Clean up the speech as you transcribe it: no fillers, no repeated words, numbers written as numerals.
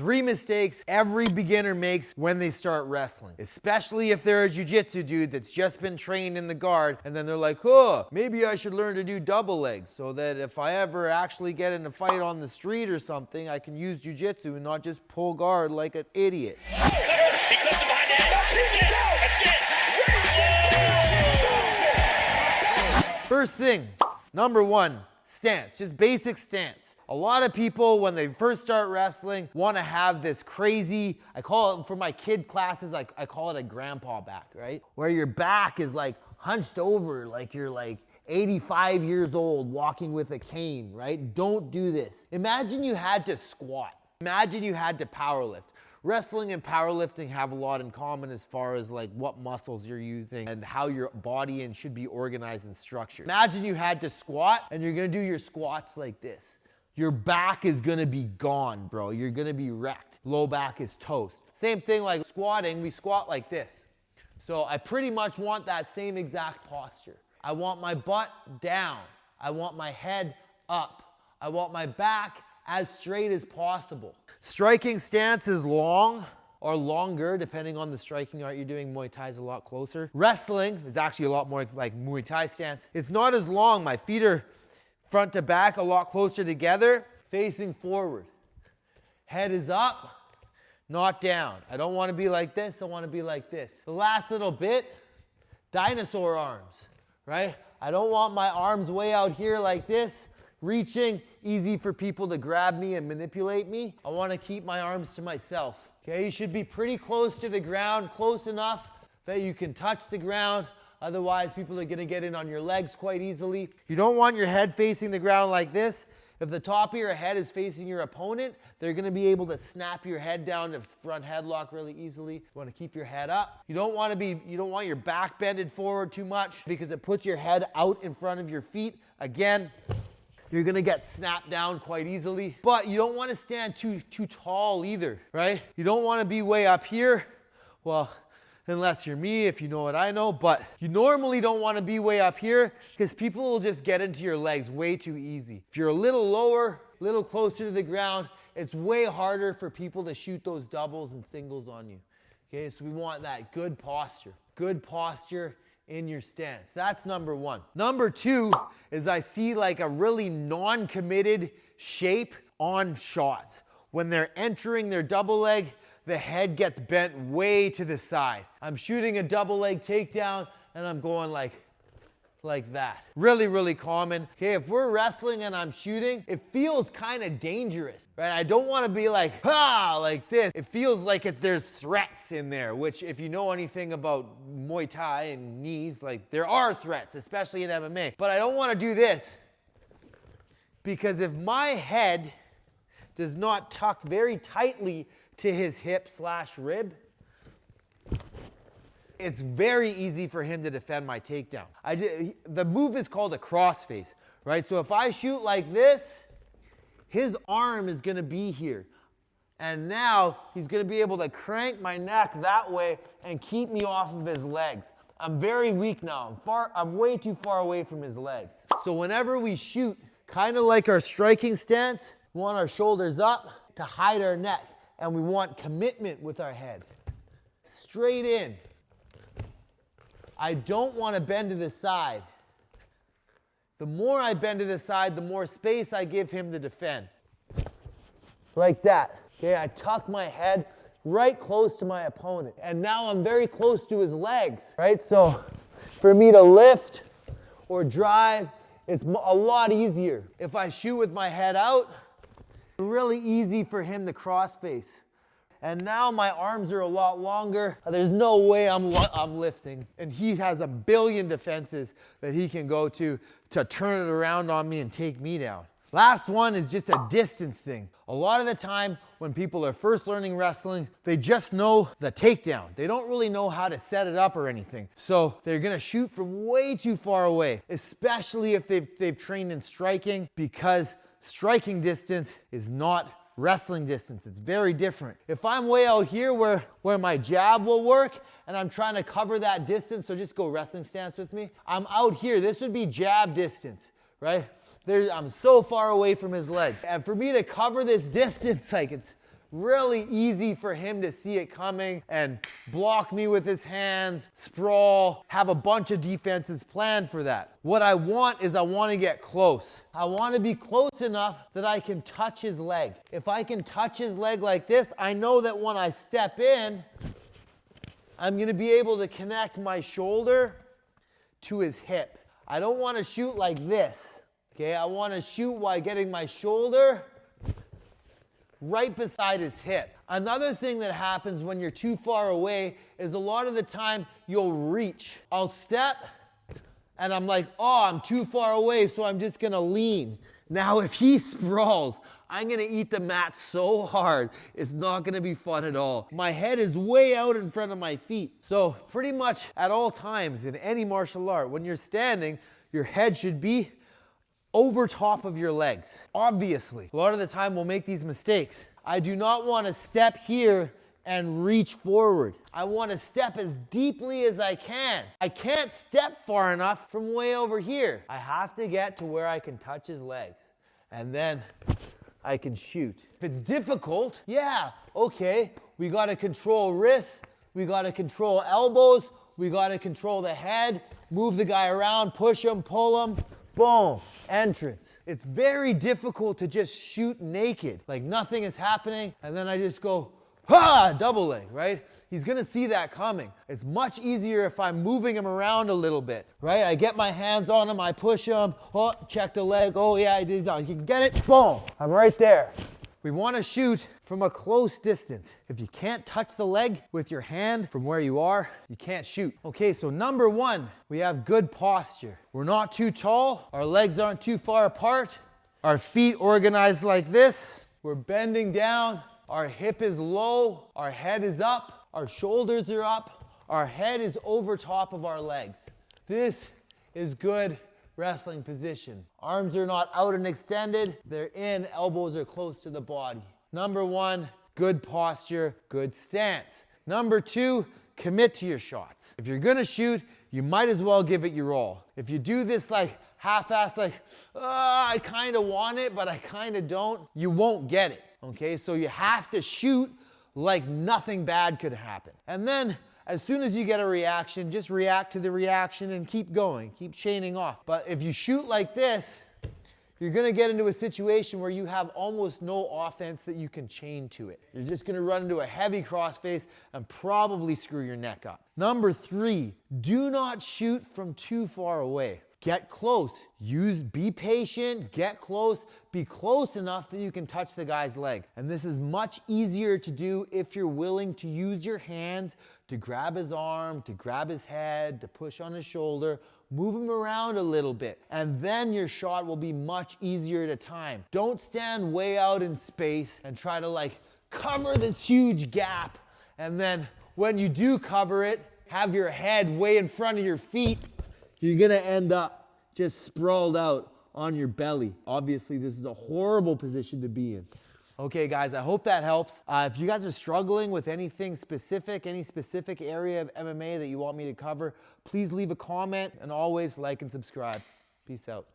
3 mistakes every beginner makes when they start wrestling, especially if they're a jiu-jitsu dude that's just been trained in the guard, and then they're like, oh, maybe I should learn to do double legs so that if I ever actually get in a fight on the street or something, I can use jiu-jitsu and not just pull guard like an idiot. He clips him behind the head. That's it. First thing, number 1, stance, just basic stance. A lot of people, when they first start wrestling, want to have this crazy, I call it, for my kid classes, I call it a grandpa back, right? Where your back is like hunched over, like you're like 85 years old walking with a cane, right? Don't do this. Imagine you had to squat. Imagine you had to powerlift. Wrestling and powerlifting have a lot in common as far as like what muscles you're using and how your body and should be organized and structured. Imagine you had to squat and you're gonna do your squats like this. Your back is gonna be gone, bro. You're gonna be wrecked. Low back is toast. Same thing like squatting, we squat like this. So I pretty much want that same exact posture. I want my butt down. I want my head up. I want my back as straight as possible. Striking stance is long or longer, depending on the striking art you're doing. Muay Thai is a lot closer. Wrestling is actually a lot more like Muay Thai stance. It's not as long. My feet are front to back, a lot closer together, facing forward. Head is up, not down. I don't want to be like this. I want to be like this. The last little bit, dinosaur arms, right? I don't want my arms way out here like this, reaching, easy for people to grab me and manipulate me. I want to keep my arms to myself. Okay, you should be pretty close to the ground, close enough that you can touch the ground. Otherwise, people are going to get in on your legs quite easily. You don't want your head facing the ground like this. If the top of your head is facing your opponent, they're going to be able to snap your head down to front headlock really easily. You want to keep your head up. You don't want your back bended forward too much because it puts your head out in front of your feet. Again, you're gonna get snapped down quite easily. But you don't wanna stand too tall either, right? You don't wanna be way up here. Well, unless you're me, if you know what I know, but you normally don't wanna be way up here because people will just get into your legs way too easy. If you're a little lower, a little closer to the ground, it's way harder for people to shoot those doubles and singles on you. Okay, so we want that good posture. Good posture in your stance. That's number 1. Number 2 is I see like a really non-committed shape on shots. When they're entering their double leg, the head gets bent way to the side. I'm shooting a double leg takedown and I'm going like that. Really, really common. Okay, if we're wrestling and I'm shooting, it feels kind of dangerous, right? I don't want to be like, like this. It feels like there's threats in there, which if you know anything about Muay Thai and knees, like there are threats, especially in MMA. But I don't want to do this because if my head does not tuck very tightly to his hip/rib, it's very easy for him to defend my takedown. The move is called a crossface, right? So if I shoot like this, his arm is gonna be here. And now he's gonna be able to crank my neck that way and keep me off of his legs. I'm very weak now. I'm way too far away from his legs. So whenever we shoot, kind of like our striking stance, we want our shoulders up to hide our neck. And we want commitment with our head. Straight in. I don't want to bend to the side. The more I bend to the side, the more space I give him to defend. Like that. Okay, I tuck my head right close to my opponent. And now I'm very close to his legs, right? So for me to lift or drive, it's a lot easier. If I shoot with my head out, really easy for him to crossface. And now my arms are a lot longer. There's no way I'm lifting. And he has a billion defenses that he can go to turn it around on me and take me down. Last one is just a distance thing. A lot of the time when people are first learning wrestling, they just know the takedown. They don't really know how to set it up or anything. So they're gonna shoot from way too far away, especially if they've trained in striking, because striking distance is not wrestling distance. It's very different. If I'm way out here where my jab will work and I'm trying to cover that distance, so just go wrestling stance with me. I'm out here. This would be jab distance, right? I'm so far away from his legs. And for me to cover this distance, like, it's really easy for him to see it coming and block me with his hands, sprawl, have a bunch of defenses planned for that. What I want is I want to get close. I want to be close enough that I can touch his leg. If I can touch his leg like this, I know that when I step in, I'm going to be able to connect my shoulder to his hip. I don't want to shoot like this. Okay, I want to shoot while getting my shoulder right beside his hip. Another thing that happens when you're too far away is a lot of the time you'll reach. I'll step and I'm like, oh, I'm too far away, so I'm just gonna lean. Now, if he sprawls, I'm gonna eat the mat so hard, it's not gonna be fun at all. My head is way out in front of my feet. So pretty much at all times in any martial art, when you're standing, your head should be over top of your legs. Obviously, a lot of the time we'll make these mistakes. I do not want to step here and reach forward. I want to step as deeply as I can. I can't step far enough from way over here. I have to get to where I can touch his legs, and then I can shoot. If it's difficult, yeah, okay, we got to control wrists, we got to control elbows, we got to control the head, move the guy around, push him, pull him. Boom, entrance. It's very difficult to just shoot naked, like nothing is happening, and then I just go, ha, double leg, right? He's gonna see that coming. It's much easier if I'm moving him around a little bit, right? I get my hands on him, I push him, oh, check the leg, oh yeah, I did, you can get it, boom, I'm right there. We wanna shoot from a close distance. If you can't touch the leg with your hand from where you are, you can't shoot. Okay, so number one, we have good posture. We're not too tall, our legs aren't too far apart, our feet organized like this, we're bending down, our hip is low, our head is up, our shoulders are up, our head is over top of our legs. This is good wrestling position. Arms are not out and extended, they're in, elbows are close to the body. Number one, good posture, good stance. Number two, commit to your shots. If you're gonna shoot, you might as well give it your all. If you do this like half-assed, like, I kinda want it, but I kinda don't, you won't get it, okay? So you have to shoot like nothing bad could happen. And then, as soon as you get a reaction, just react to the reaction and keep going, keep chaining off. But if you shoot like this, you're gonna get into a situation where you have almost no offense that you can chain to it. You're just gonna run into a heavy crossface and probably screw your neck up. Number three, do not shoot from too far away. Get close, be patient, get close, be close enough that you can touch the guy's leg. And this is much easier to do if you're willing to use your hands to grab his arm, to grab his head, to push on his shoulder, move him around a little bit, and then your shot will be much easier to time. Don't stand way out in space and try to like cover this huge gap, and then when you do cover it, have your head way in front of your feet, you're gonna end up just sprawled out on your belly. Obviously, this is a horrible position to be in. Okay, guys, I hope that helps. If you guys are struggling with anything specific, any specific area of MMA that you want me to cover, please leave a comment and always like and subscribe. Peace out.